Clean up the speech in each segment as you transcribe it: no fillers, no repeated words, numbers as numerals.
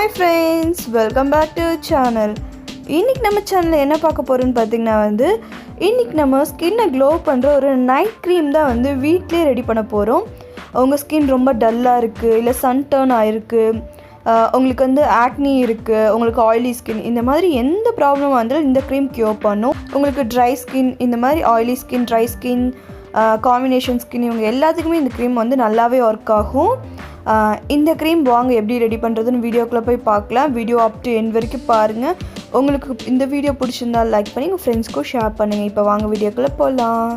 Hi friends, welcome back to our channel. இன்னைக்கு நம்ம சேனல்ல என்ன பார்க்க போறோம்னு பாத்தீங்கன்னா இன்னைக்கு நம்ம ஸ்கின்னை க்ளோ பண்ற ஒரு நைட் க்ரீம் தான் வீட்லயே ரெடி பண்ண போறோம். உங்க ஸ்கின் ரொம்ப டல்லா இருக்கு இல்ல சன் டர்ன் ஆயிருக்கு, உங்களுக்கு ஆக்னி இருக்கு, உங்களுக்கு ஆயிலி ஸ்கின், இந்த மாதிரி எந்த ப்ராப்ளமா இருந்தாலும் இந்த க்ரீம் கியூர் பண்ணும். உங்களுக்கு ட்ரை ஸ்கின், இந்த மாதிரி oily skin, dry skin, combination skin, இவங்க எல்லாத்துக்குமே இந்த க்ரீம் நல்லாவே ஒர்க் ஆகும். இந்த க்ரீம் வாங்க எப்படி ரெடி பண்ணுறதுன்னு வீடியோக்குள்ளே போய் பார்க்கலாம். வீடியோ அப் டு எண்ட் வரைக்கும் பாருங்கள். உங்களுக்கு இந்த வீடியோ பிடிச்சிருந்தால் லைக் பண்ணி உங்கள் ஃப்ரெண்ட்ஸ்க்கும் ஷேர் பண்ணுங்கள். இப்போ வாங்க வீடியோக்குள்ளே போகலாம்.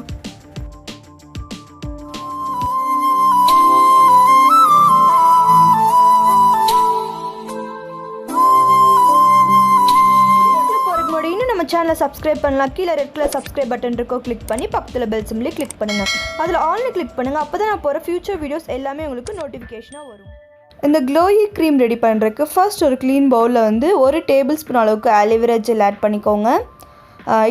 நம்ம சேனலை சப்ஸ்கிரைப் பண்ணலாம். கீழே ரெட் கலர் சப்ஸ்கிரைப் பட்டன் இருக்கோ, கிளிக் பண்ணி பக்கத்தில் பெல் சிம்லி கிளிக் பண்ணுங்கள். அதில் ஆல்னு கிளிக் பண்ணுங்கள். அப்போ தான் நான் போகிற ஃபியூச்சர் வீடியோஸ் எல்லாமே உங்களுக்கு நோட்டிஃபிகேஷனாக வரும். இந்த க்ளோயி க்ரீம் ரெடி பண்ணுறதுக்கு ஃபர்ஸ்ட் ஒரு க்ளீன் பவுலில் 1 டேபிள் ஸ்பூன் அளவுக்கு ஆலிவேரா ஜெல் ஆட் பண்ணிக்கோங்க.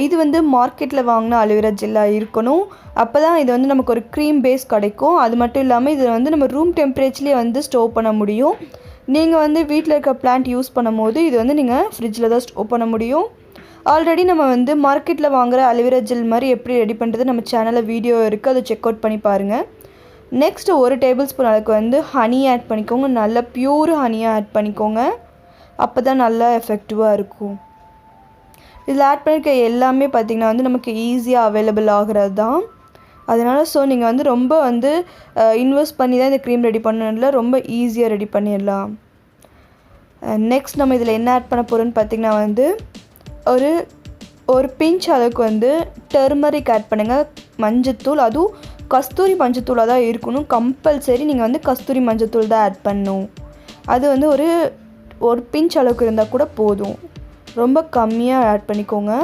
இது மார்க்கெட்டில் வாங்கின ஆலிவேரா ஜெல்லாக இருக்கணும். அப்போ தான் இது நமக்கு ஒரு க்ரீம் பேஸ் கிடைக்கும். அது மட்டும் இல்லாமல் இது நம்ம ரூம் டெம்பரேச்சர்லேயே ஸ்டோர் பண்ண முடியும். நீங்கள் வீட்டில் இருக்க பிளான்ட் யூஸ் பண்ணும் போது இது நீங்கள் ஃப்ரிட்ஜில் தான் ஸ்டோர் பண்ண முடியும். ஆல்ரெடி நம்ம மார்க்கெட்டில் வாங்குகிற அலோவேரா ஜெல் மாதிரி எப்படி ரெடி பண்ணுறது நம்ம சேனலில் வீடியோ இருக்குது, அதை செக் அவுட் பண்ணி பாருங்கள். நெக்ஸ்ட் 1 டேபிள் ஸ்பூன் அளவுக்கு ஹனி ஆட் பண்ணிக்கோங்க. நல்ல பியூர் ஹனியாக ஆட் பண்ணிக்கோங்க. அப்போ தான் நல்லா எஃபெக்டிவாக இருக்கும். இதில் ஆட் பண்ணியிருக்க எல்லாமே பார்த்திங்கன்னா நமக்கு ஈஸியாக அவைலபிள் ஆகிறது தான். அதனால் நீங்கள் ரொம்ப இன்வெஸ்ட் பண்ணி தான் இந்த க்ரீம் ரெடி பண்ணல, ரொம்ப ஈஸியாக ரெடி பண்ணிடலாம். நெக்ஸ்ட் நம்ம இதில் என்ன ஆட் பண்ண போகிறோன்னு பார்த்திங்கன்னா ஒரு பிஞ்ச் அளவுக்கு டர்மரிக் ஆட் பண்ணுங்கள். மஞ்சத்தூள், அதுவும் கஸ்தூரி மஞ்சத்தூளாக தான் இருக்கணும். கம்பல்சரி நீங்கள் கஸ்தூரி மஞ்சத்தூள் தான் ஆட் பண்ணணும். அது ஒரு பிஞ்ச் அளவுக்கு இருந்தால் கூட போதும். ரொம்ப கம்மியாக ஆட் பண்ணிக்கோங்க.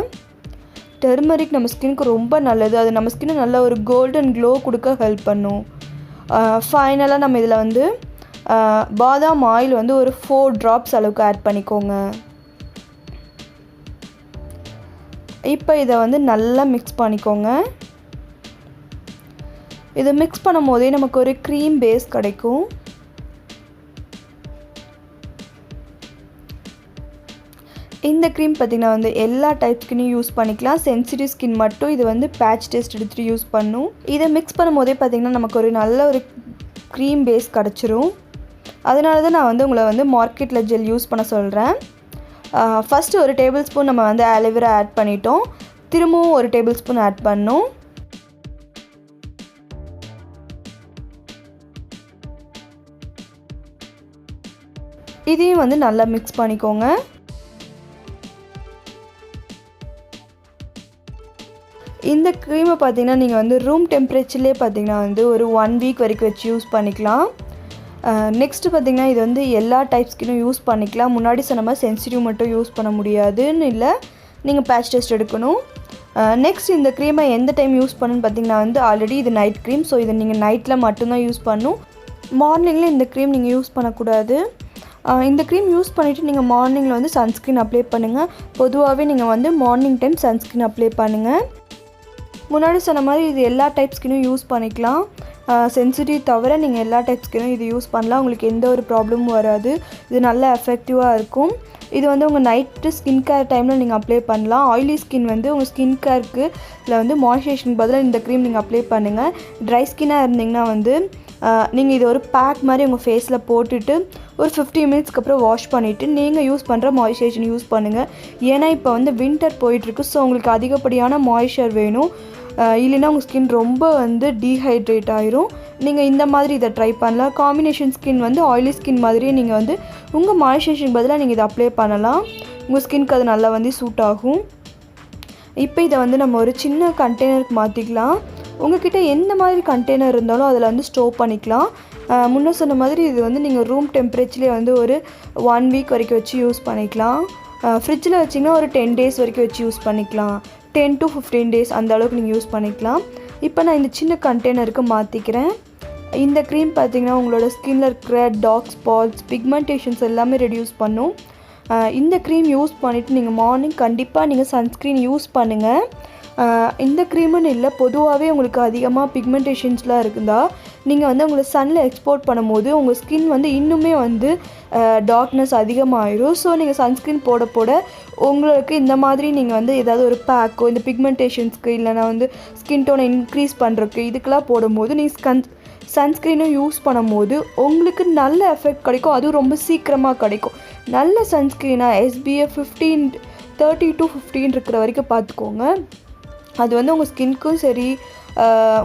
டர்மரிக் நம்ம ஸ்கின்னுக்கு ரொம்ப நல்லது. அது நம்ம ஸ்கின்னை நல்ல ஒரு கோல்டன் க்ளோ கொடுக்க ஹெல்ப் பண்ணும். ஃபைனலாக நம்ம இதில் பாதாம் ஆயில் ஒரு 4 ட்ராப்ஸ் அளவுக்கு ஆட் பண்ணிக்கோங்க. இப்போ இதை நல்லா மிக்ஸ் பண்ணிக்கோங்க. இதை மிக்ஸ் பண்ணும் போதே நமக்கு ஒரு க்ரீம் பேஸ் கிடைக்கும். இந்த க்ரீம் பார்த்திங்கன்னா எல்லா டைப் ஸ்கின்னையும் யூஸ் பண்ணிக்கலாம். சென்சிட்டிவ் ஸ்கின் மட்டும் இது பேட்ச் டெஸ்ட் எடுத்துகிட்டு யூஸ் பண்ணும். இதை மிக்ஸ் பண்ணும் போதே பார்த்திங்கன்னா நமக்கு ஒரு நல்ல ஒரு க்ரீம் பேஸ் கிடச்சிரும். அதனால தான் நான் உங்களை மார்க்கெட்டில் ஜெல் யூஸ் பண்ண சொல்கிறேன். ஃபஸ்ட்டு 1 டேபிள் ஸ்பூன் நம்ம ஆலோவேரா ஆட் பண்ணிட்டோம். திரும்பவும் 1 டேபிள் ஸ்பூன் ஆட் பண்ணோம். இதையும் நல்லா மிக்ஸ் பண்ணிக்கோங்க. இந்த க்ரீமை பார்த்திங்கன்னா நீங்கள் ரூம் டெம்பரேச்சர்லேயே பார்த்திங்கன்னா ஒரு 1 வீக் வரைக்கும் வச்சு யூஸ் பண்ணிக்கலாம். நெக்ஸ்ட்டு பார்த்திங்கன்னா இது எல்லா டைப் ஸ்கின்னும் யூஸ் பண்ணிக்கலாம். முன்னாடி சொன்ன மாதிரி சென்சிட்டிவ் மட்டும் யூஸ் பண்ண முடியாதுன்னு இல்லை, நீங்கள் பேட்ச் டெஸ்ட் எடுக்கணும். நெக்ஸ்ட் இந்த க்ரீமை எந்த டைம் யூஸ் பண்ணுன்னு பார்த்திங்கன்னா ஆல்ரெடி இது நைட் க்ரீம். ஸோ இதை நீங்கள் நைட்டில் மட்டும்தான் யூஸ் பண்ணணும். மார்னிங்கில் இந்த க்ரீம் நீங்கள் யூஸ் பண்ணக்கூடாது. இந்த க்ரீம் யூஸ் பண்ணிவிட்டு நீங்கள் மார்னிங்கில் சன்ஸ்க்ரீன் அப்ளை பண்ணுங்கள். பொதுவாகவே நீங்கள் மார்னிங் டைம் சன்ஸ்க்ரீன் அப்ளை பண்ணுங்கள். முன்னாடி சொன்ன மாதிரி இது எல்லா டைப் ஸ்கின்னும் யூஸ் பண்ணிக்கலாம். சென்சிட்டிவ் தவிர நீங்கள் எல்லா டைப் ஸ்கின்னும் இது யூஸ் பண்ணலாம். உங்களுக்கு எந்த ஒரு ப்ராப்ளமும் வராது. இது நல்லா எஃபெக்டிவாக இருக்கும். இது உங்கள் நைட்டு ஸ்கின் கேர் டைமில் நீங்கள் அப்ளை பண்ணலாம். ஆயிலி ஸ்கின் உங்கள் ஸ்கின் கேருக்கு இல்லை மாய்ஸ்சரைசேஷனுக்கு பதிலாக இந்த க்ரீம் நீங்கள் அப்ளை பண்ணுங்கள். ட்ரை ஸ்கின்னாக இருந்தீங்கன்னா நீங்கள் இது ஒரு பேக் மாதிரி உங்கள் ஃபேஸில் போட்டுட்டு ஒரு 15 மினிட்ஸ்க்கு அப்புறம் வாஷ் பண்ணிவிட்டு நீங்கள் யூஸ் பண்ணுற மாய்ஸ்சரைசேஷன் யூஸ் பண்ணுங்கள். ஏன்னா இப்போ வின்டர் போயிட்டுருக்கு. ஸோ உங்களுக்கு அதிகப்படியான மாய்ஸ்சர் வேணும். இல்லைன்னா உங்கள் ஸ்கின் ரொம்ப டீஹைட்ரேட் ஆயிரும். நீங்கள் இந்த மாதிரி இதை ட்ரை பண்ணலாம். காம்பினேஷன் ஸ்கின் ஆயிலி ஸ்கின் மாதிரியே நீங்கள் உங்கள் மாய்ஸ்சரைசேஷன் பதிலாக நீங்கள் இதை அப்ளை பண்ணலாம். உங்கள் ஸ்கின்க்கு அது நல்லா சூட் ஆகும். இப்போ இதை நம்ம ஒரு சின்ன கண்டெய்னருக்கு மாற்றிக்கலாம். உங்கள்கிட்ட எந்த மாதிரி கண்டெய்னர் இருந்தாலும் அதில் ஸ்டோர் பண்ணிக்கலாம். முன்ன சொன்ன மாதிரி இது நீங்கள் ரூம் டெம்பரேச்சர்லேயே ஒரு 1 வீக் வரைக்கும் வச்சு யூஸ் பண்ணிக்கலாம். ஃப்ரிட்ஜில் வச்சிங்கன்னா ஒரு 10 டேஸ் வரைக்கும் வச்சு யூஸ் பண்ணிக்கலாம். 10 to 15 டேஸ் அந்த அளவுக்கு நீங்கள் யூஸ் பண்ணிக்கலாம். இப்போ நான் இந்த சின்ன கண்டெய்னருக்கு மாற்றிக்கிறேன். இந்த க்ரீம் பார்த்திங்கன்னா உங்களோட ஸ்கின்னில் இருக்கிற டார்க் ஸ்பாட்ஸ், பிக்மெண்டேஷன்ஸ் எல்லாமே ரெடியூஸ் பண்ணும். இந்த க்ரீம் யூஸ் பண்ணிவிட்டு நீங்கள் மார்னிங் கண்டிப்பாக நீங்கள் சன்ஸ்க்ரீன் யூஸ் பண்ணுங்கள். இந்த க்ரீமுன்னு இல்லை, பொதுவாகவே உங்களுக்கு அதிகமாக பிக்மெண்டேஷன்ஸ்லாம் இருக்குதா நீங்கள் வந்து உங்களை சன்னில் எக்ஸ்போர்ட் பண்ணும்போது உங்கள் ஸ்கின் வந்து இன்னுமே வந்து டார்க்னஸ் அதிகமாகிடும். ஸோ நீங்கள் சன்ஸ்க்ரீன் போட போட உங்களுக்கு இந்த மாதிரி நீங்கள் வந்து ஏதாவது ஒரு பேக்கோ இந்த பிக்மெண்டேஷன்ஸ்க்கு இல்லைனா வந்து ஸ்கின் டோனை இன்க்ரீஸ் பண்ணுறதுக்கு இதுக்கெல்லாம் போடும்போது நீங்கள் சன்ஸ்க்ரீனும் யூஸ் பண்ணும்போது உங்களுக்கு நல்ல எஃபெக்ட் கிடைக்கும். அதுவும் ரொம்ப சீக்கிரமாக கிடைக்கும். நல்ல சன்ஸ்க்ரீனாக SPF 30 to 15 இருக்கிற வரைக்கும் பார்த்துக்கோங்க. அது வந்து உங்கள் ஸ்கின்க்கும் சரி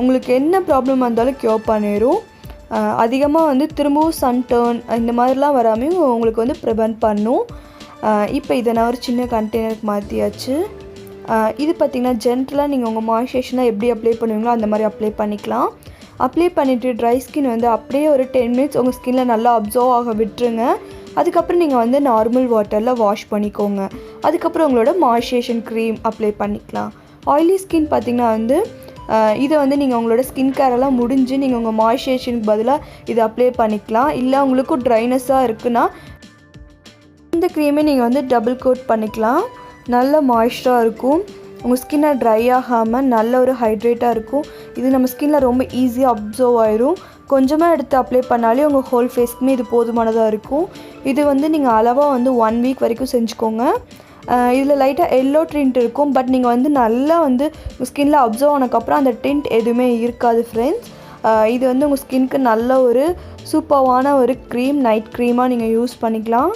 உங்களுக்கு என்ன ப்ராப்ளம் இருந்தாலும் க்யூர் பண்ணிடும். அதிகமாக வந்து திரும்பவும் சன் டர்ன் இந்த மாதிரிலாம் வராமல் உங்களுக்கு வந்து ப்ரிவென்ட் பண்ணும். இப்போ இதை நான் ஒரு சின்ன கண்டெய்னருக்கு மாற்றியாச்சு. இது பார்த்திங்கன்னா ஜென்ரலாக நீங்கள் உங்கள் மாய்ஸ்சரைசர்லாம் எப்படி அப்ளை பண்ணுவீங்களோ அந்த மாதிரி அப்ளை பண்ணிக்கலாம். அப்ளை பண்ணிவிட்டு ட்ரை ஸ்கின் வந்து அப்படியே ஒரு 10 minutes உங்கள் ஸ்கின்னில் நல்லா அப்சர்வ் ஆக விட்டுருங்க. அதுக்கப்புறம் நீங்கள் வந்து நார்மல் வாட்டரில் வாஷ் பண்ணிக்கோங்க. அதுக்கப்புறம் உங்களோட மாய்ஸ்சரைசர் க்ரீம் அப்ளை பண்ணிக்கலாம். ஆயிலி ஸ்கின் பார்த்திங்கன்னா வந்து இதை வந்து நீங்கள் உங்களோட ஸ்கின் கேரெல்லாம் முடிஞ்சு நீங்கள் உங்கள் மாய்ஸ்சரைசருக்கு பதிலாக இதை அப்ளை பண்ணிக்கலாம். இல்லை உங்களுக்கும் ட்ரைனஸாக இருக்குன்னா இந்த க்ரீமை நீங்கள் வந்து டபுள் கோட் பண்ணிக்கலாம். நல்ல மாய்ஸ்சராக இருக்கும். உங்கள் ஸ்கின்னை ட்ரை ஆகாமல் நல்ல ஒரு ஹைட்ரேட்டாக இருக்கும். இது நம்ம ஸ்கின்னில் ரொம்ப ஈஸியாக அப்சர்வ் ஆயிரும். கொஞ்சமாக எடுத்து அப்ளை பண்ணாலே உங்கள் ஹோல் ஃபேஸ்க்குமே இது போதுமானதாக இருக்கும். இது வந்து நீங்கள் அளவாக வந்து 1 week வரைக்கும் செஞ்சுக்கோங்க. இதில் லைட்டாக எல்லோ டிண்ட் இருக்கும். பட் நீங்கள் வந்து நல்லா வந்து உங்கள் ஸ்கின்னில் அப்சர்வ் ஆனதுக்கப்புறம் அந்த டிண்ட் எதுவுமே இருக்காது ஃப்ரெண்ட்ஸ். இது வந்து உங்கள் ஸ்கின்க்கு நல்ல ஒரு சூப்பரான ஒரு க்ரீம், நைட் க்ரீமாக நீங்கள் யூஸ் பண்ணிக்கலாம்.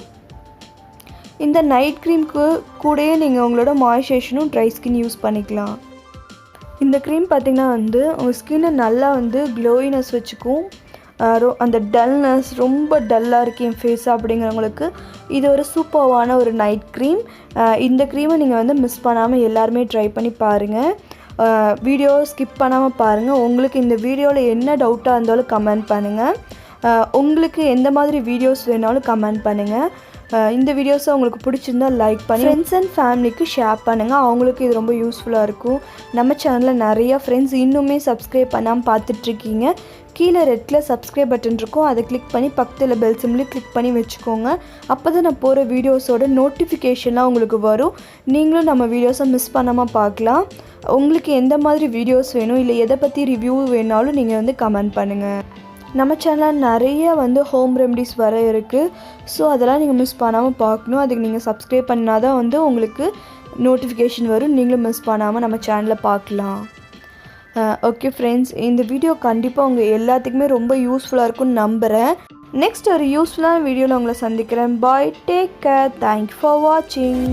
இந்த நைட் க்ரீம்க்கு கூடயே நீங்கள் உங்களோட மாய்ஸ்சரைசரும் ட்ரை ஸ்கின் யூஸ் பண்ணிக்கலாம். இந்த க்ரீம் பார்த்திங்கன்னா வந்து உங்கள் ஸ்கின்னை நல்லா வந்து க்ளோயினஸ் வச்சுக்கும். அந்த டல்னஸ் ரொம்ப டல்லாக இருக்குது என் ஃபேஸ் அப்படிங்கிறவங்களுக்கு இது ஒரு சூப்பரான ஒரு நைட் க்ரீம். இந்த க்ரீமை நீங்கள் வந்து மிஸ் பண்ணாமல் எல்லாருமே ட்ரை பண்ணி பாருங்கள். வீடியோ ஸ்கிப் பண்ணாமல் பாருங்கள். உங்களுக்கு இந்த வீடியோவில் என்ன டவுட்டாக இருந்தாலும் கமெண்ட் பண்ணுங்கள். உங்களுக்கு எந்த மாதிரி வீடியோஸ் வேணாலும் கமெண்ட் பண்ணுங்கள். இந்த வீடியோஸை உங்களுக்கு பிடிச்சிருந்தால் லைக் பண்ணி ஃப்ரெண்ட்ஸ் அண்ட் ஃபேமிலிக்கு ஷேர் பண்ணுங்கள். அவங்களுக்கு இது ரொம்ப யூஸ்ஃபுல்லாக இருக்கும். நம்ம சேனலில் நிறையா ஃப்ரெண்ட்ஸ் இன்னுமே சப்ஸ்கிரைப் பண்ணாமல் பார்த்துட்ருக்கீங்க. கீழே ரெட்டில் சப்ஸ்கிரைப் பட்டன் இருக்கும். அதை கிளிக் பண்ணி பக்கத்தில் பெல் சிம்லையும் கிளிக் பண்ணி வச்சுக்கோங்க. அப்போ தான் நான் போகிற வீடியோஸோட நோட்டிஃபிகேஷன்லாம் உங்களுக்கு வரும். நீங்களும் நம்ம வீடியோஸை மிஸ் பண்ணாமல் பார்க்கலாம். உங்களுக்கு எந்த மாதிரி வீடியோஸ் வேணும் இல்லை எதை பற்றி ரிவ்யூ வேணாலும் நீங்கள் வந்து கமெண்ட் பண்ணுங்கள். நம்ம சேனலில் நிறைய வந்து ஹோம் ரெமடிஸ் வர இருக்குது. ஸோ அதெல்லாம் நீங்கள் மிஸ் பண்ணாமல் பார்க்கணும். அதுக்கு நீங்கள் சப்ஸ்கிரைப் பண்ணால் தான் வந்து உங்களுக்கு நோட்டிஃபிகேஷன் வரும். நீங்களும் மிஸ் பண்ணாமல் நம்ம சேனலில் பார்க்கலாம். ஓகே ஃப்ரெண்ட்ஸ், இந்த வீடியோ கண்டிப்பாக உங்கள் எல்லாத்துக்குமே ரொம்ப யூஸ்ஃபுல்லாக இருக்கும்னு நம்புகிறேன். நெக்ஸ்ட் ஒரு யூஸ்ஃபுல்லான வீடியோவில் உங்களை சந்திக்கிறேன். பாய், டேக் கேர், தேங்க்யூ ஃபார் வாட்சிங்.